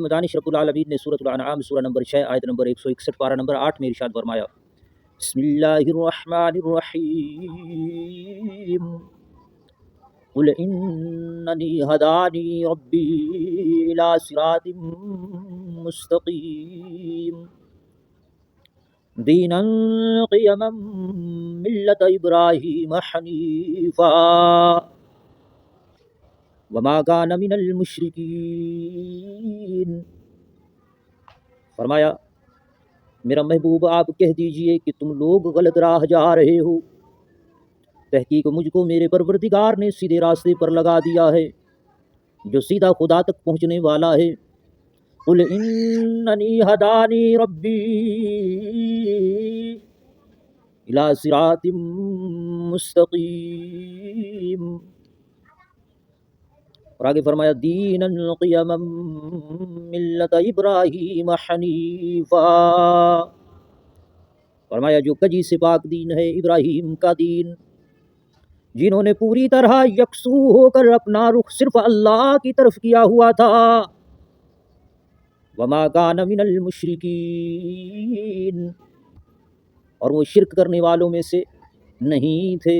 مدانی رب العالمین نے سورۃ الانعام سورہ نمبر 6 آیت نمبر 161 پارہ نمبر 8 میں ارشاد فرمایا، بسم اللہ الرحمن الرحیم قل اننی ہدانی ربی الی صراط مستقیم دینا قیما ملت ابراہیم حنیفا وما کان من المشرکین۔ فرمایا میرا محبوب آپ کہہ دیجئے کہ تم لوگ غلط راہ جا رہے ہو، تحقیق مجھ کو میرے پروردگار نے سیدھے راستے پر لگا دیا ہے جو سیدھا خدا تک پہنچنے والا ہے۔ قل اننی ہدانی ربی الی صراط مستقیم، اور آگے فرمایا دینا قیما ملت ابراہیم حنیفا، فرمایا جو کجی سے پاک دین ہے ابراہیم کا دین، جنہوں نے پوری طرح یکسو ہو کر اپنا رخ صرف اللہ کی طرف کیا ہوا تھا۔ وما کان من المشرکین، اور وہ شرک کرنے والوں میں سے نہیں تھے۔